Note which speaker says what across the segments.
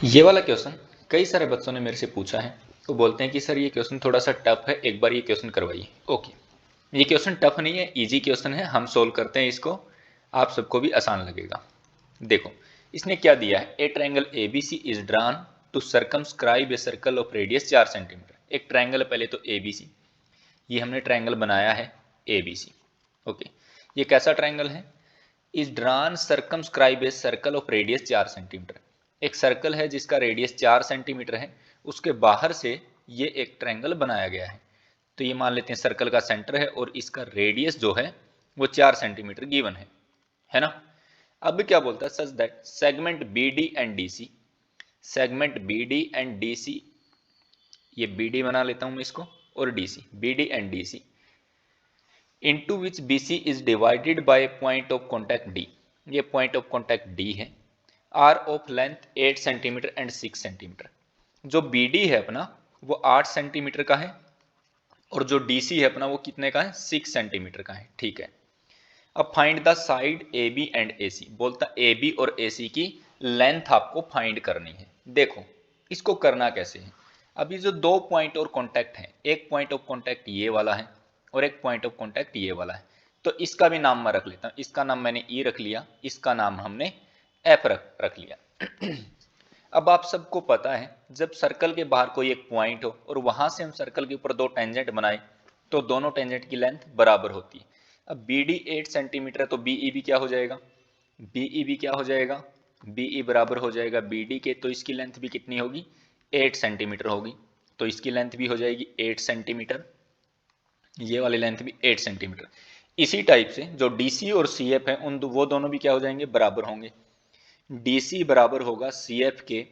Speaker 1: ये वाला क्वेश्चन कई सारे बच्चों ने मेरे से पूछा है। वो बोलते हैं कि सर ये क्वेश्चन थोड़ा सा टफ है, एक बार ये क्वेश्चन करवाइए। ओके, ये क्वेश्चन टफ नहीं है, इजी क्वेश्चन है, हम सोल्व करते हैं इसको, आप सबको भी आसान लगेगा। देखो इसने क्या दिया है, a triangle A B C is drawn to circumscribe a circle of radius 4 centimetre. एक ट्रायंगल है पहले तो ए बी सी, ये हमने ट्रायंगल बनाया है ए बी सी। ओके, ये कैसा ट्रायंगल है, is drawn circumscribe a circle of radius 4 centimetre. एक सर्कल है जिसका रेडियस 4 सेंटीमीटर है, उसके बाहर से ये एक ट्रायंगल बनाया गया है। तो ये मान लेते हैं सर्कल का सेंटर है और इसका रेडियस जो है वो 4 सेंटीमीटर गिवन है ना। अब क्या बोलता है, such that segment B D and D C, segment B D and D C, ये बी डी बना लेता हूं मैं इसको, और D C, B D and D C, into which BC is divided by point of contact D, ये point of contact D है, are of length 8 centimetre and 6 centimetre. जो BD है अपना वो 8 सेंटीमीटर का है और जो DC है अपना वो कितने का है, 6 सेंटीमीटर का है। ठीक है, अब find the side AB and AC, बोलता AB और AC की लेंथ आपको फाइंड करनी है। देखो इसको करना कैसे है, अभी जो दो पॉइंट और कॉन्टैक्ट है, एक पॉइंट ऑफ कॉन्टैक्ट ये वाला है और एक पॉइंट ऑफ कॉन्टैक्ट ये वाला है, तो इसका भी नाम मैं रख लेता हूँ। इसका नाम मैंने ई रख लिया, इसका नाम हमने एफ रख लिया। अब आप सबको पता है जब सर्कल के बाहर कोई एक पॉइंट हो और वहां से हम सर्कल के ऊपर दो टेंजेंट बनाए तो दोनों टेंजेंट की लेंथ बराबर होती है। अब बी डी 8 सेंटीमीटर है तो बीई भी क्या हो जाएगा, बीई भी क्या हो जाएगा, बीई बराबर हो जाएगा बी डी के, तो इसकी लेंथ भी कितनी होगी, 8 सेंटीमीटर होगी, तो इसकी लेंथ भी हो जाएगी 8 सेंटीमीटर, ये वाली लेंथ भी 8 सेंटीमीटर। इसी टाइप से जो डीसी और सीएफ है उन वो दोनों भी क्या हो जाएंगे, बराबर होंगे। डीसी बराबर होगा सीएफ के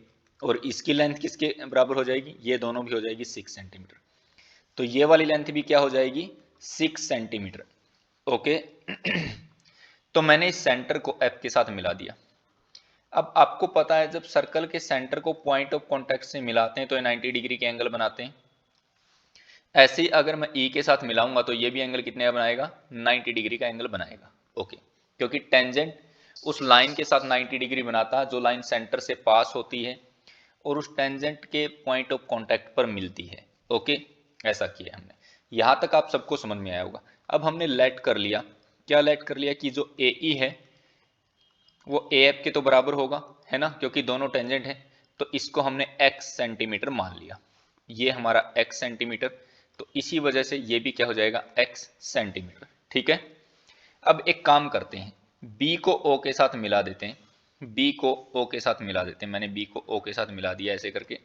Speaker 1: और इसकी लेंथ किसके बराबर हो जाएगी, ये दोनों भी हो जाएगी 6 सेंटीमीटर, तो ये वाली लेंथ भी क्या हो जाएगी, 6 सेंटीमीटर। ओके। तो मैंने इस सेंटर को एफ के साथ मिला दिया। अब आपको पता है जब सर्कल के सेंटर को पॉइंट ऑफ कॉन्टैक्ट से मिलाते हैं तो ये 90 डिग्री के एंगल बनाते हैं। ऐसे ही अगर मैं ई के साथ मिलाऊंगा तो ये भी एंगल कितने का बनाएगा, 90 डिग्री का एंगल बनाएगा। ओके, क्योंकि टेंजेंट उस लाइन के साथ 90 डिग्री बनाता है जो लाइन सेंटर से पास होती है और उस टेंजेंट के पॉइंट ऑफ कांटेक्ट पर मिलती है। ओके, ऐसा किया हमने, यहां तक आप सबको समझ में आया होगा। अब हमने लेट कर लिया, क्या लेट कर लिया कि जो ए ई है वो ए एफ के तो बराबर होगा, है ना, क्योंकि दोनों टेंजेंट है, तो इसको हमने x सेंटीमीटर मान लिया, ये हमारा x सेंटीमीटर, तो इसी वजह से ये भी क्या हो जाएगा, x सेंटीमीटर। ठीक है, अब एक काम करते हैं, b को o के साथ मिला देते हैं, b को o के साथ मिला देते हैं, मैंने b को o के साथ मिला दिया ऐसे करके,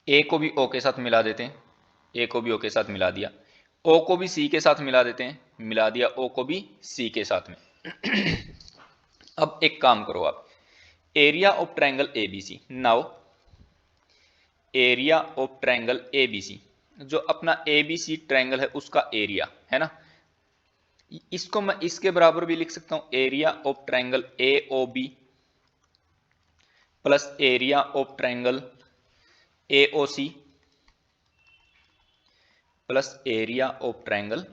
Speaker 1: a को भी o के साथ मिला देते हैं, a को भी o के साथ मिला दिया, o को भी c के साथ मिला देते हैं, मिला दिया o को भी c के साथ में। अब एक काम करो आप, area of triangle ABC, now area of triangle ABC, जो अपना एबीसी ट्रायंगल है उसका एरिया है ना, इसको मैं इसके बराबर भी लिख सकता हूं, area of triangle AOB plus area of triangle AOC plus area of triangle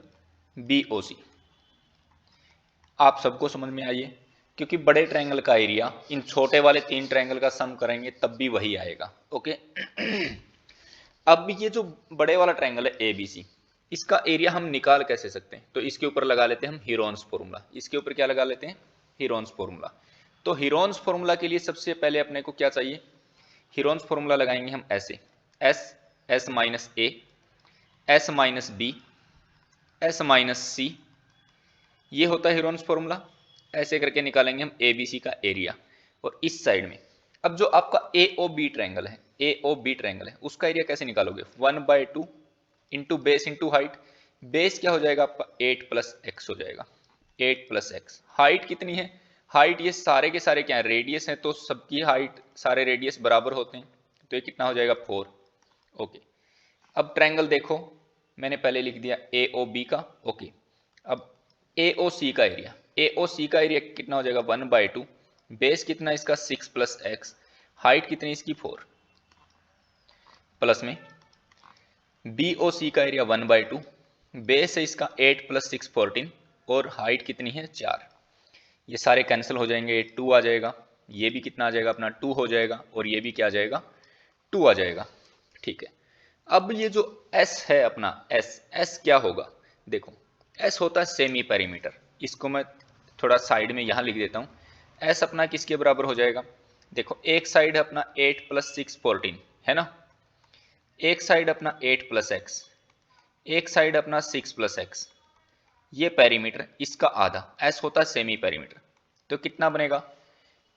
Speaker 1: BOC. आप सबको समझ में आइए, क्योंकि बड़े ट्रायंगल का एरिया इन छोटे वाले तीन ट्रायंगल का सम करेंगे तब भी वही आएगा। ओके। अब ये जो बड़े वाला ट्रायंगल है एबीसी, इसका एरिया हम निकाल कैसे सकते हैं, तो इसके ऊपर लगा लेते हैं हम हीरोन्स फॉर्मूला, इसके ऊपर क्या लगा लेते हैं, हीरोन्स फॉर्मूला। तो हीरोन्स फॉर्मूला के लिए सबसे पहले अपने को क्या चाहिए, हीरोन्स फॉर्मूला लगाएंगे हम ऐसे, S S minus A, S minus B, S minus C, ये होता है हीरोन्स फॉर्मूला। ऐसे करके निकालेंगे हम ए बी सी का एरिया। और इस साइड में अब जो आपका ए ओ बी ट्रायंगल है, ए ओ बी ट्रायंगल है, उसका एरिया कैसे निकालोगे, 1/2 into base into height, base क्या हो जाएगा आपका 8 प्लस एक्स हो जाएगा, 8 प्लस एक्स। हाइट कितनी है, हाइट ये सारे के सारे क्या है, रेडियस है, तो सबकी हाइट सारे रेडियस बराबर होते हैं, तो ये कितना हो जाएगा 4। ओके, अब ट्रायंगल देखो, मैंने पहले लिख दिया ए ओ बी का। ओके, अब ए ओ सी का एरिया, ए ओ सी का एरिया कितना हो जाएगा 1/2, बेस कितना इसका 6 प्लस एक्स, हाइट कितनी इसकी 4, प्लस में बी ओ सी का एरिया 1/2, बेस है इसका 8 प्लस 6 14 और हाइट कितनी है 4, ये सारे कैंसिल हो जाएंगे, 2 आ जाएगा, ये भी कितना आ जाएगा अपना 2 हो जाएगा, और ये भी क्या आ जाएगा 2 आ जाएगा। ठीक है, अब ये जो S है अपना S क्या होगा, देखो S होता है सेमी पेरीमीटर। इसको मैं थोड़ा साइड में यहाँ लिख देता हूँ। S अपना किसके बराबर हो जाएगा, देखो एक साइड है अपना 8 + 6 14 है ना, एक साइड अपना 8 + x, एक साइड अपना 6 + x, ये पेरीमीटर इसका आधा। S होता है सेमी पेरीमीटर, तो कितना बनेगा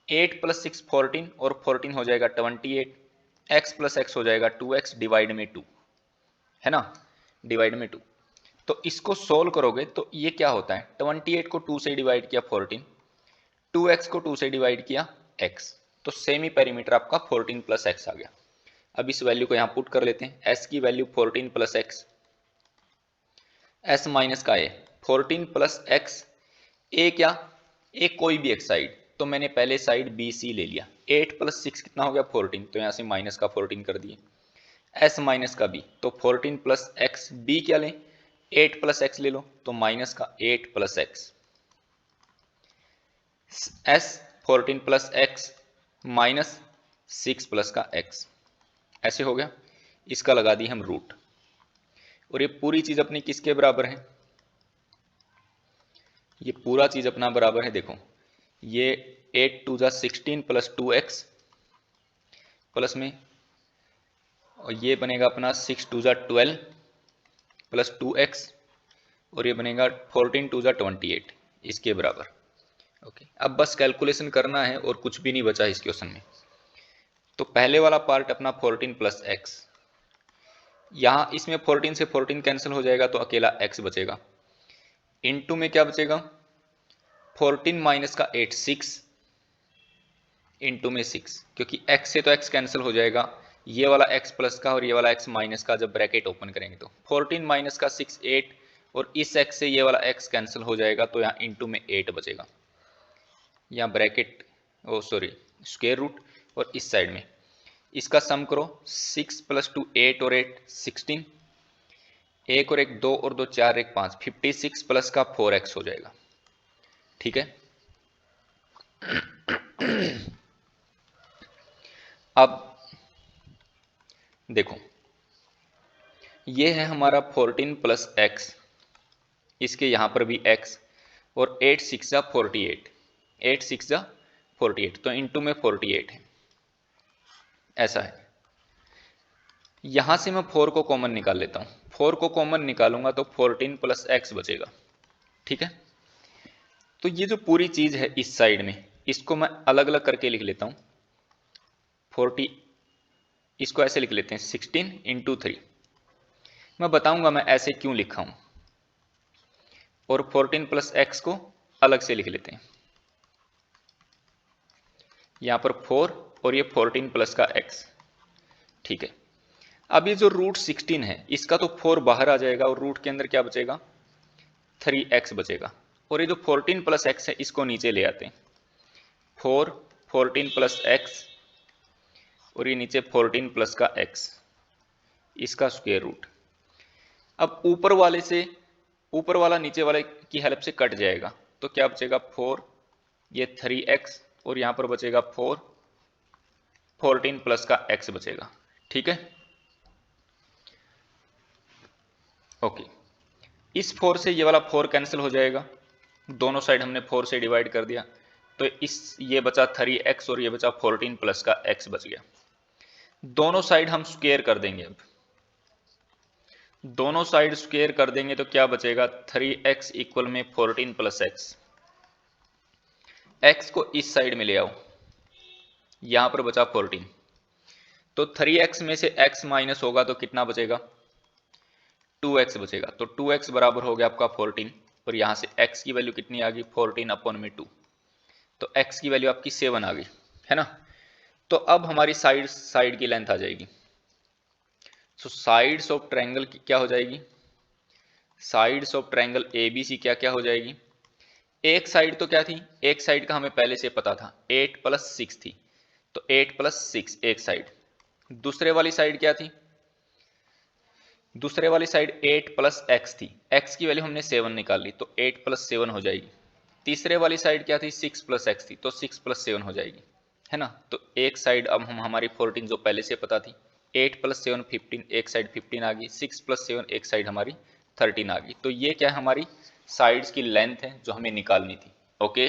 Speaker 1: 8 + 6 14 और 14 हो जाएगा 28, x + x हो जाएगा 2x डिवाइड में 2 है ना, डिवाइड में 2। तो इसको सोल्व करोगे तो ये क्या होता है, 28 को 2 से डिवाइड किया 14, 2x को 2 से डिवाइड किया x, तो सेमी पेरीमीटर आपका 14 + x आ गया। अब इस वैल्यू को यहाँ पुट कर लेते हैं, s की वैल्यू 14 + x, s माइनस का a 14 + x, a क्या, a कोई भी एक साइड, तो मैंने पहले साइड बी सी ले लिया, 8 + 6 कितना हो गया 14, तो यहाँ से माइनस का 14 कर दिए, s माइनस का b, तो 14 + x, b क्या लें 8 + x ले लो, तो माइनस का 8 + x, s 14 + x माइनस 6 + का x, ऐसे हो गया। इसका लगा दी हम रूट, और ये पूरी चीज अपनी किसके बराबर है, ये पूरा चीज अपना बराबर है, देखो ये 8 × 2 = 16 + 2x प्लस में, और ये बनेगा अपना 6 × 2 = 12 + 2x, और ये बनेगा 14 × 2 = 28 इसके बराबर। ओके, अब बस कैलकुलेशन करना है और कुछ भी नहीं बचा इस क्वेश्चन में। तो पहले वाला पार्ट अपना 14 + x, यहाँ इसमें 14 से 14 कैंसिल हो जाएगा तो अकेला x बचेगा, इनटू में क्या बचेगा 14 माइनस का 8 6, इनटू में 6, क्योंकि x से तो x कैंसिल हो जाएगा, ये वाला x प्लस का और ये वाला x माइनस का जब ब्रैकेट ओपन करेंगे तो 14 माइनस का 6 8, और इस x से ये वाला x कैंसिल हो जाएगा, तो यहाँ इनटू में 8 बचेगा, यहाँ bracket o sorry square root, और इस साइड में इसका सम करो 6 + 2 8 और 8 16, 1 और 1 2 और 2 4 1 5 56 प्लस का 4x हो जाएगा। ठीक है, अब देखो ये है हमारा 14 + x, इसके यहां पर भी x, और 8 6 = 48, 8 6 = 48, तो इनटू में 48 है, ऐसा है। यहां से मैं 4 को कॉमन निकाल लेता हूं, 4 को कॉमन निकालूंगा तो 14 + x बचेगा। ठीक है, तो ये जो पूरी चीज है इस साइड में, इसको मैं अलग अलग करके लिख लेता हूं, 40, इसको ऐसे लिख लेते हैं 16 × 3, मैं बताऊंगा मैं ऐसे क्यों लिखा हूं, और 14 + x को अलग से लिख लेते हैं, यहां पर 4 और ये 14 प्लस का x। ठीक है, अब ये जो रूट 16 है इसका तो 4 बाहर आ जाएगा, और रूट के अंदर क्या बचेगा 3x बचेगा, और ये जो 14 + x है इसको नीचे ले आते हैं, 4 14 + x, और ये नीचे 14 प्लस का x, इसका स्क्वायर रूट। अब ऊपर वाला नीचे वाले की हेल्प से कट जाएगा, तो क्या बचेगा 4, ये 3x, और यहां पर बचेगा 4 14 प्लस का x बचेगा। ठीक है, ओके, इस 4 से ये वाला 4 कैंसिल हो जाएगा, दोनों साइड हमने 4 से डिवाइड कर दिया, तो ये बचा 3x, और ये बचा 14 प्लस का x बच गया। दोनों साइड हम स्क्वायर कर देंगे, अब दोनों साइड स्क्वायर कर देंगे तो क्या बचेगा 3x इक्वल में 14 + x, x को इस साइड में ले आओ, यहां पर बचा 14, तो 3x में से x माइनस होगा तो कितना बचेगा 2x बचेगा, तो 2x बराबर हो गया आपका 14, और यहां से x की वैल्यू कितनी आ गई 14/2, तो x की वैल्यू आपकी 7 आ गई, है ना। तो अब हमारी साइड की लेंथ आ जाएगी, सो साइड्स ऑफ ट्रायंगल की क्या हो जाएगी, साइड्स ऑफ ट्रायंगल ABC क्या क्या हो जाएगी, एक साइड तो क्या थी, एक साइड का हमें पहले से पता था 8 + 6 थी, तो 8 + 6 एक साइड, दूसरे वाली साइड क्या थी, दूसरे वाली साइड 8 + x थी, x की वैल्यू हमने 7 निकाल ली, तो 8 + 7 हो जाएगी। तीसरे वाली साइड क्या थी 6 + x थी, तो 6 + 7 हो जाएगी। है ना। तो एक साइड अब हम हमारी 14 जो पहले से पता थी, 8 + 7 15, एक साइड 15 आ गई, 6 + 7 एक साइड हमारी 13 आ गई। तो ये क्या है, हमारी साइड्स की लेंथ है जो हमें निकालनी थी। ओके।